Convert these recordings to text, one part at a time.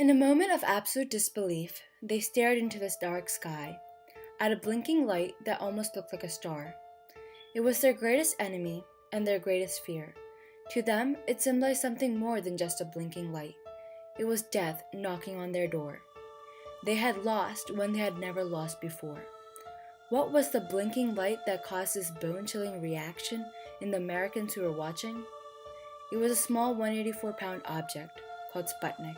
In a moment of absolute disbelief, they stared into this dark sky, at a blinking light that almost looked like a star. It was their greatest enemy and their greatest fear. To them, it symbolized something more than just a blinking light. It was death knocking on their door. They had lost when they had never lost before. What was the blinking light that caused this bone-chilling reaction in the Americans who were watching? It was a small 184-pound object called Sputnik,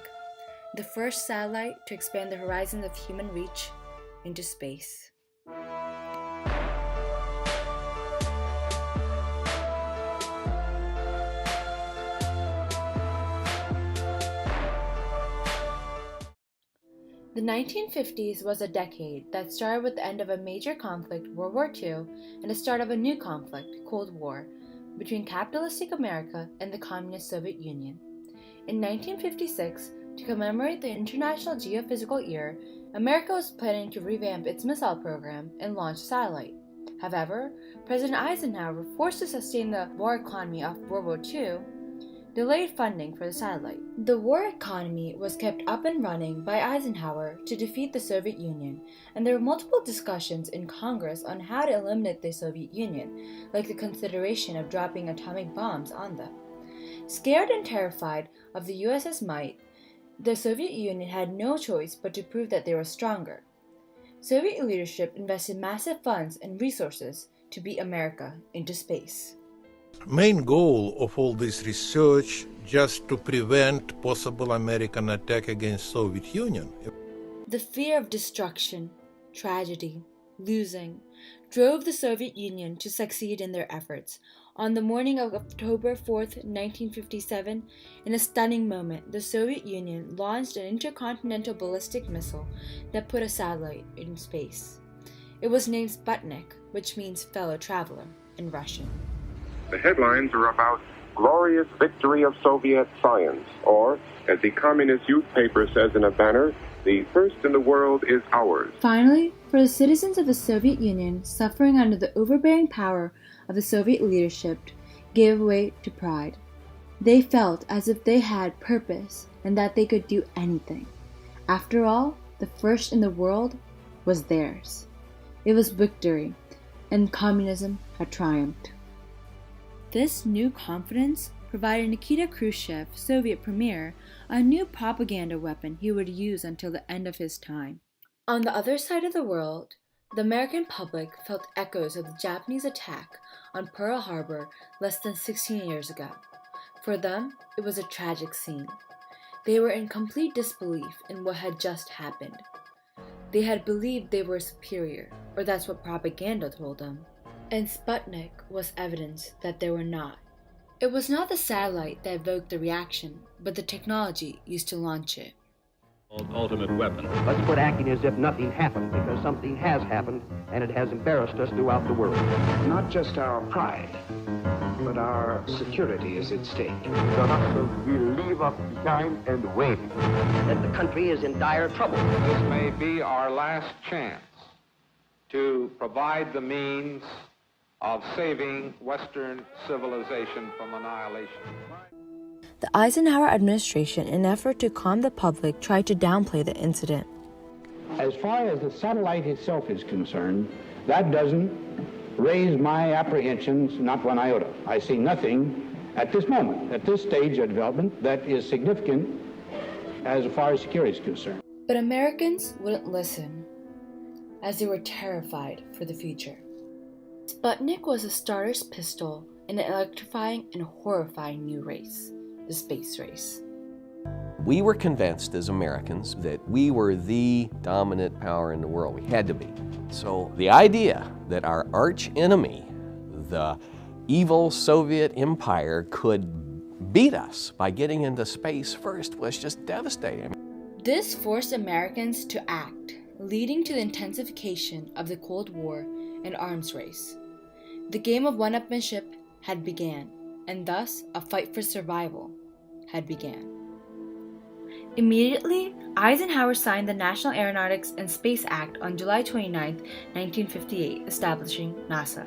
the first satellite to expand the horizons of human reach into space. The 1950s was a decade that started with the end of a major conflict, World War II, and the start of a new conflict, Cold War, between capitalistic America and the communist Soviet Union. In 1956, to commemorate the International Geophysical Year, America was planning to revamp its missile program and launch a satellite. However, President Eisenhower, forced to sustain the war economy of World War II, delayed funding for the satellite. The war economy was kept up and running by Eisenhower to defeat the Soviet Union, and there were multiple discussions in Congress on how to eliminate the Soviet Union, like the consideration of dropping atomic bombs on them. Scared and terrified of the USS might, the Soviet Union had no choice but to prove that they were stronger. Soviet leadership invested massive funds and resources to beat America into space. Main goal of all this research just to prevent possible American attack against Soviet Union. The fear of destruction, tragedy, losing, drove the Soviet Union to succeed in their efforts. On the morning of October 4th, 1957, in a stunning moment, the Soviet Union launched an intercontinental ballistic missile that put a satellite in space. It was named Sputnik, which means fellow traveler in Russian. The headlines are about glorious victory of Soviet science, or, as the communist youth paper says in a banner, the first in the world is ours. Finally, for the citizens of the Soviet Union suffering under the overbearing power of the Soviet leadership gave way to pride. They felt as if they had purpose and that they could do anything. After all, the first in the world was theirs. It was victory, and communism had triumphed. This new confidence provided Nikita Khrushchev, Soviet premier, a new propaganda weapon he would use until the end of his time. On the other side of the world, the American public felt echoes of the Japanese attack on Pearl Harbor less than 16 years ago. For them, it was a tragic scene. They were in complete disbelief in what had just happened. They had believed they were superior, or that's what propaganda told them. And Sputnik was evidence that they were not. It was not the satellite that evoked the reaction, but the technology used to launch it. Ultimate weapon. Let's quit acting as if nothing happened, because something has happened, and it has embarrassed us throughout the world. Not just our pride, but our security is at stake. The Russians will leave us behind and wait. That the country is in dire trouble. This may be our last chance to provide the means of saving Western civilization from annihilation. The Eisenhower administration, in an effort to calm the public, tried to downplay the incident. As far as the satellite itself is concerned, that doesn't raise my apprehensions, not one iota. I see nothing at this moment, at this stage of development, that is significant as far as security is concerned. But Americans wouldn't listen, as they were terrified for the future. Sputnik was a starter's pistol in an electrifying and horrifying new race, the space race. We were convinced as Americans that we were the dominant power in the world. We had to be. So the idea that our arch enemy, the evil Soviet Empire, could beat us by getting into space first was just devastating. This forced Americans to act, leading to the intensification of the Cold War and arms race. The game of one-upmanship had began, and thus a fight for survival had began. Immediately, Eisenhower signed the National Aeronautics and Space Act on July 29, 1958, establishing NASA.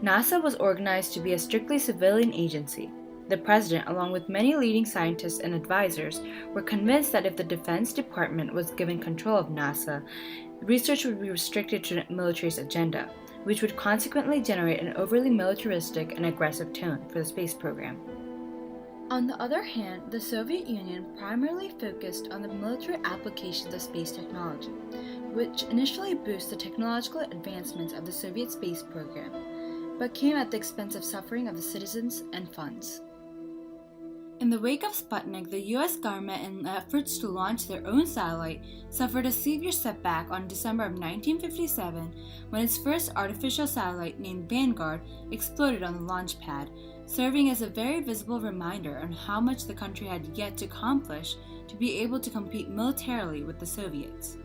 NASA was organized to be a strictly civilian agency. The president, along with many leading scientists and advisors, were convinced that if the Defense Department was given control of NASA, research would be restricted to the military's agenda, which would consequently generate an overly militaristic and aggressive tone for the space program. On the other hand, the Soviet Union primarily focused on the military applications of space technology, which initially boosted the technological advancements of the Soviet space program, but came at the expense of suffering of the citizens and funds. In the wake of Sputnik, the US government, in efforts to launch their own satellite, suffered a severe setback on December of 1957 when its first artificial satellite, named Vanguard, exploded on the launch pad, serving as a very visible reminder on how much the country had yet to accomplish to be able to compete militarily with the Soviets.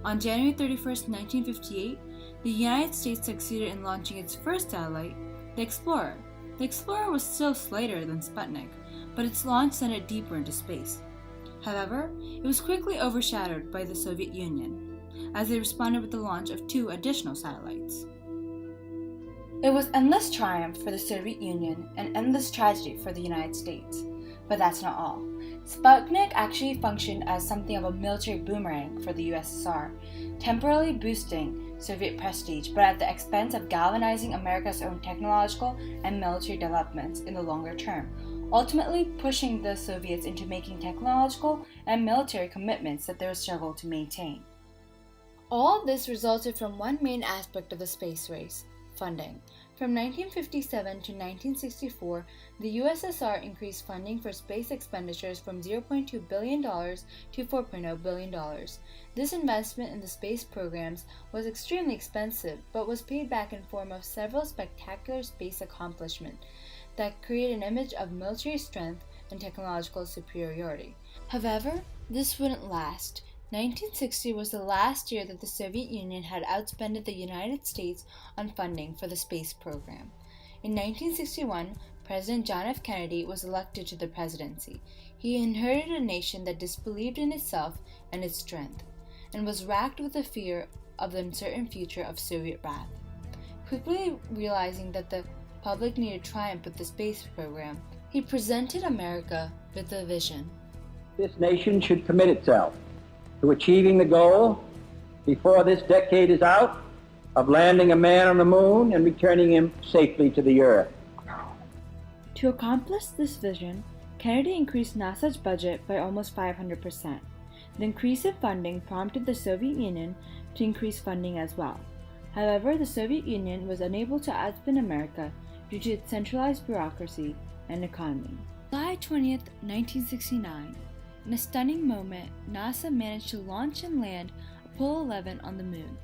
On January 31, 1958, the United States succeeded in launching its first satellite, the Explorer. The Explorer was still later than Sputnik, but its launch sent it deeper into space. However, it was quickly overshadowed by the Soviet Union, as they responded with the launch of 2 additional satellites. It was endless triumph for the Soviet Union and endless tragedy for the United States. But that's not all. Sputnik actually functioned as something of a military boomerang for the USSR, temporarily boosting Soviet prestige, but at the expense of galvanizing America's own technological and military developments in the longer term, ultimately pushing the Soviets into making technological and military commitments that they would struggle to maintain. All of this resulted from one main aspect of the space race: funding. From 1957 to 1964, the USSR increased funding for space expenditures from $0.2 billion to $4.0 billion. This investment in the space programs was extremely expensive, but was paid back in form of several spectacular space accomplishments that create an image of military strength and technological superiority. However, this wouldn't last. 1960 was the last year that the Soviet Union had outspent the United States on funding for the space program. In 1961, President John F. Kennedy was elected to the presidency. He inherited a nation that disbelieved in itself and its strength, and was racked with the fear of the uncertain future of Soviet wrath. Quickly realizing that the public needed triumph with the space program, he presented America with a vision. This nation should commit itself to achieving the goal, before this decade is out, of landing a man on the moon and returning him safely to the Earth. To accomplish this vision, Kennedy increased NASA's budget by almost 500%. The increase in funding prompted the Soviet Union to increase funding as well. However, the Soviet Union was unable to outspend America due to its centralized bureaucracy and economy. July 20, 1969. In a stunning moment, NASA managed to launch and land Apollo 11 on the moon.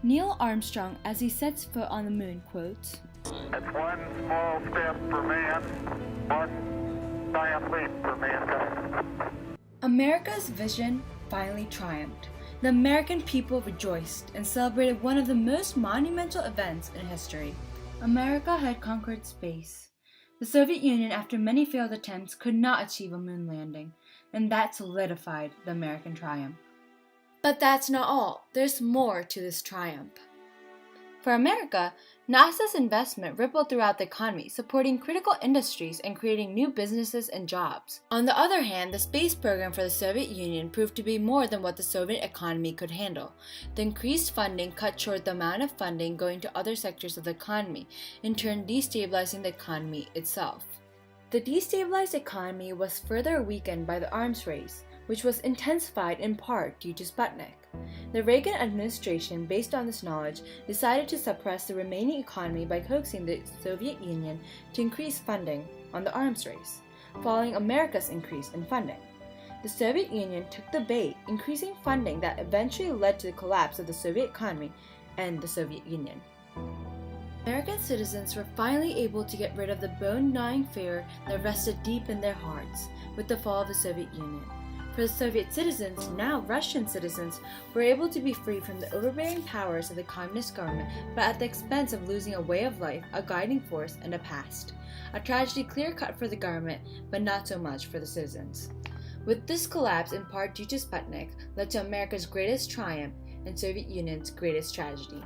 Neil Armstrong, as he sets foot on the moon, quotes, "It's one small step for man, one giant leap for mankind." America's vision finally triumphed. The American people rejoiced and celebrated one of the most monumental events in history. America had conquered space. The Soviet Union, after many failed attempts, could not achieve a moon landing, and that solidified the American triumph. But that's not all. There's more to this triumph. For America, NASA's investment rippled throughout the economy, supporting critical industries and creating new businesses and jobs. On the other hand, the space program for the Soviet Union proved to be more than what the Soviet economy could handle. The increased funding cut short the amount of funding going to other sectors of the economy, in turn destabilizing the economy itself. The destabilized economy was further weakened by the arms race, which was intensified in part due to Sputnik. The Reagan administration, based on this knowledge, decided to suppress the remaining economy by coaxing the Soviet Union to increase funding on the arms race, following America's increase in funding. The Soviet Union took the bait, increasing funding that eventually led to the collapse of the Soviet economy and the Soviet Union. American citizens were finally able to get rid of the bone-gnawing fear that rested deep in their hearts with the fall of the Soviet Union. For the Soviet citizens, now Russian citizens, were able to be free from the overbearing powers of the communist government, but at the expense of losing a way of life, a guiding force, and a past. A tragedy clear-cut for the government, but not so much for the citizens. With this collapse, in part due to Sputnik, led to America's greatest triumph and Soviet Union's greatest tragedy.